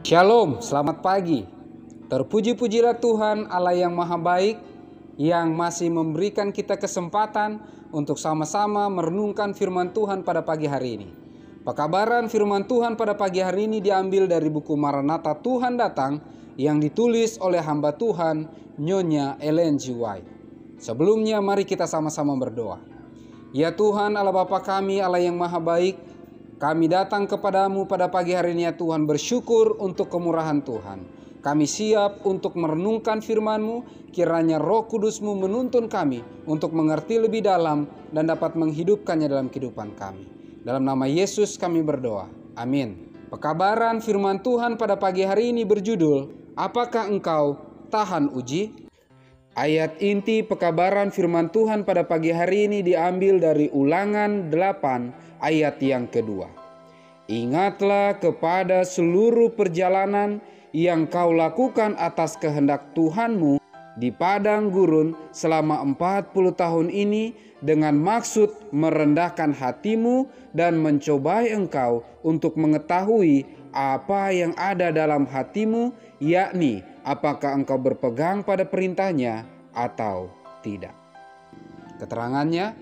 Shalom, selamat pagi. Terpuji-pujilah Tuhan Allah yang Maha Baik yang masih memberikan kita kesempatan untuk sama-sama merenungkan firman Tuhan pada pagi hari ini. Pekabaran firman Tuhan pada pagi hari ini diambil dari buku Maranatha Tuhan Datang yang ditulis oleh hamba Tuhan Nyonya Ellen G. White. Sebelumnya mari kita sama-sama berdoa. Ya Tuhan Allah Bapa kami, Allah yang Maha Baik, kami datang kepadamu pada pagi hari ini ya Tuhan, bersyukur untuk kemurahan Tuhan. Kami siap untuk merenungkan firman-Mu, kiranya Roh Kudus-Mu menuntun kami untuk mengerti lebih dalam dan dapat menghidupkannya dalam kehidupan kami. Dalam nama Yesus kami berdoa, amin. Pekabaran firman Tuhan pada pagi hari ini berjudul, Apakah engkau tahan uji? Ayat inti pekabaran firman Tuhan pada pagi hari ini diambil dari Ulangan 8 ayat yang kedua. Ingatlah kepada seluruh perjalanan yang kau lakukan atas kehendak Tuhanmu di padang gurun selama 40 tahun ini dengan maksud merendahkan hatimu dan mencobai engkau untuk mengetahui apa yang ada dalam hatimu, yakni apakah engkau berpegang pada perintahnya atau tidak. Keterangannya,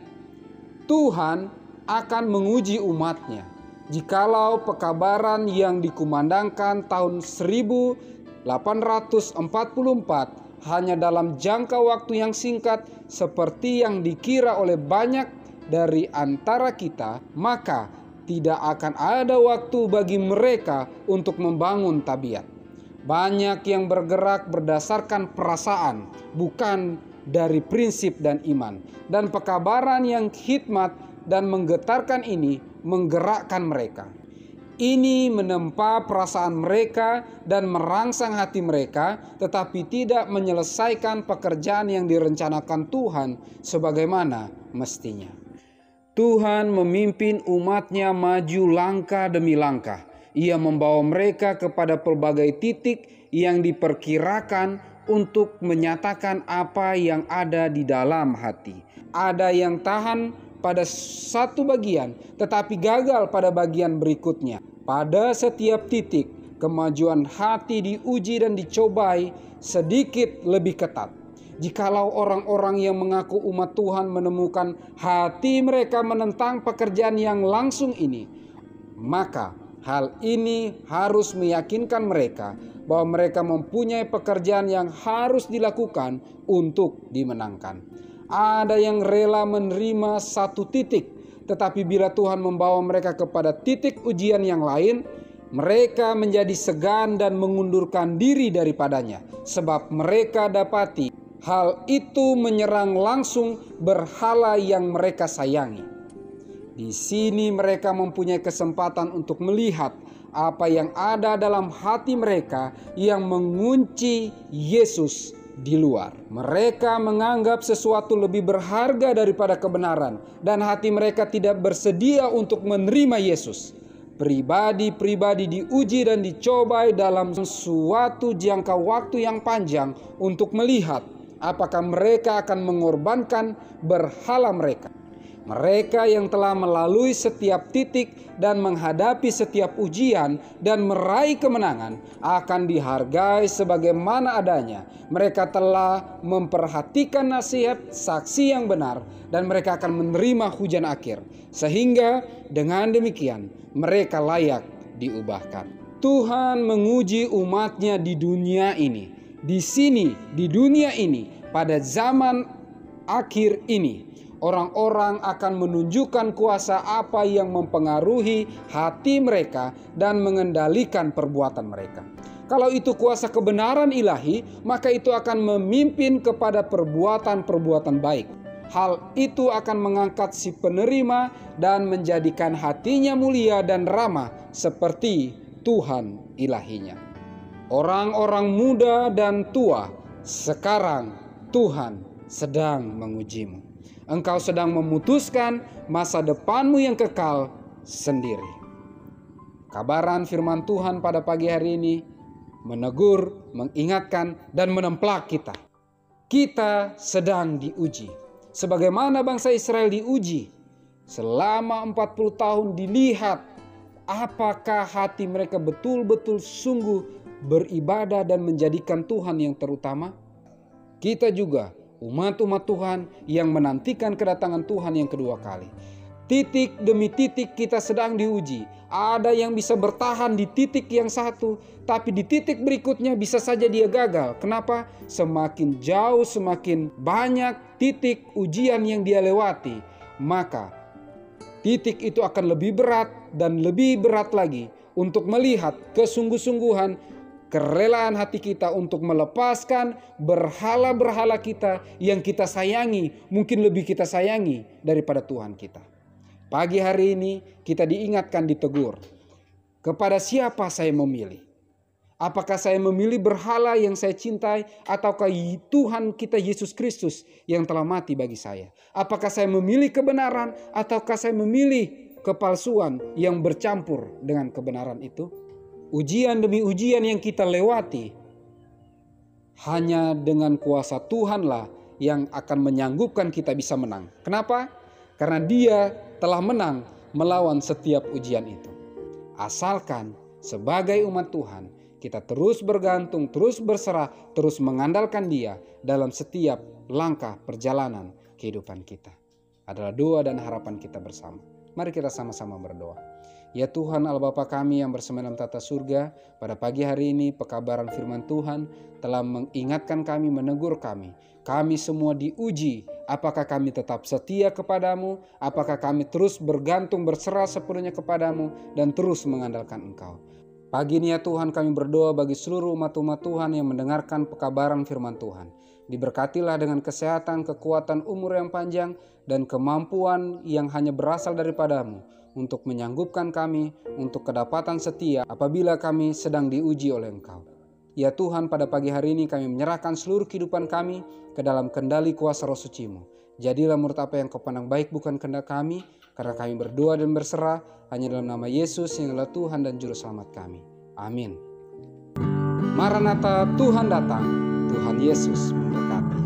Tuhan akan menguji umatnya jikalau pekabaran yang dikumandangkan tahun 1844 hanya dalam jangka waktu yang singkat seperti yang dikira oleh banyak dari antara kita, maka tidak akan ada waktu bagi mereka untuk membangun tabiat. Banyak yang bergerak berdasarkan perasaan, bukan dari prinsip dan iman. Dan pekabaran yang hikmat dan menggetarkan ini menggerakkan mereka. Ini menempa perasaan mereka dan merangsang hati mereka, tetapi tidak menyelesaikan pekerjaan yang direncanakan Tuhan sebagaimana mestinya. Tuhan memimpin umatnya maju langkah demi langkah. Ia membawa mereka kepada pelbagai titik yang diperkirakan untuk menyatakan apa yang ada di dalam hati. Ada yang tahan pada satu bagian, tetapi gagal pada bagian berikutnya. Pada setiap titik, kemajuan hati diuji dan dicobai sedikit lebih ketat. Jikalau orang-orang yang mengaku umat Tuhan menemukan hati mereka menentang pekerjaan yang langsung ini, maka hal ini harus meyakinkan mereka bahwa mereka mempunyai pekerjaan yang harus dilakukan untuk dimenangkan. Ada yang rela menerima satu titik, tetapi bila Tuhan membawa mereka kepada titik ujian yang lain, mereka menjadi segan dan mengundurkan diri daripadanya, sebab mereka dapati hal itu menyerang langsung berhala yang mereka sayangi. Di sini mereka mempunyai kesempatan untuk melihat apa yang ada dalam hati mereka yang mengunci Yesus di luar. Mereka menganggap sesuatu lebih berharga daripada kebenaran dan hati mereka tidak bersedia untuk menerima Yesus. Pribadi-pribadi diuji dan dicobai dalam suatu jangka waktu yang panjang untuk melihat apakah mereka akan mengorbankan berhala mereka. Mereka yang telah melalui setiap titik dan menghadapi setiap ujian dan meraih kemenangan akan dihargai sebagaimana adanya. Mereka telah memperhatikan nasihat saksi yang benar dan mereka akan menerima hujan akhir. Sehingga dengan demikian mereka layak diubahkan. Tuhan menguji umatnya di dunia ini. Di sini, di dunia ini, pada zaman akhir ini, orang-orang akan menunjukkan kuasa apa yang mempengaruhi hati mereka dan mengendalikan perbuatan mereka. Kalau itu kuasa kebenaran ilahi, maka itu akan memimpin kepada perbuatan-perbuatan baik. Hal itu akan mengangkat si penerima dan menjadikan hatinya mulia dan ramah seperti Tuhan ilahinya. Orang-orang muda dan tua, sekarang Tuhan sedang mengujimu. Engkau sedang memutuskan masa depanmu yang kekal sendiri. Kabaran firman Tuhan pada pagi hari ini menegur, mengingatkan, dan menempelak kita. Kita sedang diuji. Sebagaimana bangsa Israel diuji. Selama 40 tahun dilihat apakah hati mereka betul-betul sungguh beribadah dan menjadikan Tuhan yang terutama? Kita juga umat-umat Tuhan yang menantikan kedatangan Tuhan yang kedua kali. Titik demi titik kita sedang diuji. Ada yang bisa bertahan di titik yang satu, tapi di titik berikutnya bisa saja dia gagal. Kenapa? Semakin jauh, semakin banyak titik ujian yang dia lewati, maka titik itu akan lebih berat dan lebih berat lagi untuk melihat kesungguh-sungguhan, kerelaan hati kita untuk melepaskan berhala-berhala kita yang kita sayangi, mungkin lebih kita sayangi daripada Tuhan kita. Pagi hari ini kita diingatkan, ditegur. Kepada siapa saya memilih? Apakah saya memilih berhala yang saya cintai, ataukah Tuhan kita Yesus Kristus yang telah mati bagi saya? Apakah saya memilih kebenaran, ataukah saya memilih kepalsuan yang bercampur dengan kebenaran itu? Ujian demi ujian yang kita lewati, hanya dengan kuasa Tuhanlah yang akan menyanggupkan kita bisa menang. Kenapa? Karena Dia telah menang melawan setiap ujian itu. Asalkan sebagai umat Tuhan kita terus bergantung, terus berserah, terus mengandalkan Dia dalam setiap langkah perjalanan kehidupan kita. Adalah doa dan harapan kita bersama. Mari kita sama-sama berdoa. Ya Tuhan Allah Bapa kami yang bersama dalam tata surga, pada pagi hari ini pekabaran firman Tuhan telah mengingatkan kami, menegur kami. Kami semua diuji, apakah kami tetap setia kepadamu, apakah kami terus bergantung berserah sepenuhnya kepadamu dan terus mengandalkan Engkau. Pagi ini ya Tuhan kami berdoa bagi seluruh umat-umat Tuhan yang mendengarkan pekabaran firman Tuhan. Diberkatilah dengan kesehatan, kekuatan, umur yang panjang, dan kemampuan yang hanya berasal daripadamu untuk menyanggupkan kami untuk kedapatan setia apabila kami sedang diuji oleh Engkau. Ya Tuhan, pada pagi hari ini kami menyerahkan seluruh kehidupan kami ke dalam kendali kuasa Roh Suci-Mu. Jadilah menurut apa yang Kau pandang baik, bukan kehendak kami, karena kami berdoa dan berserah hanya dalam nama Yesus yang adalah Tuhan dan Juru Selamat kami. Amin. Maranatha, Tuhan datang. Tuhan Yesus memberkati.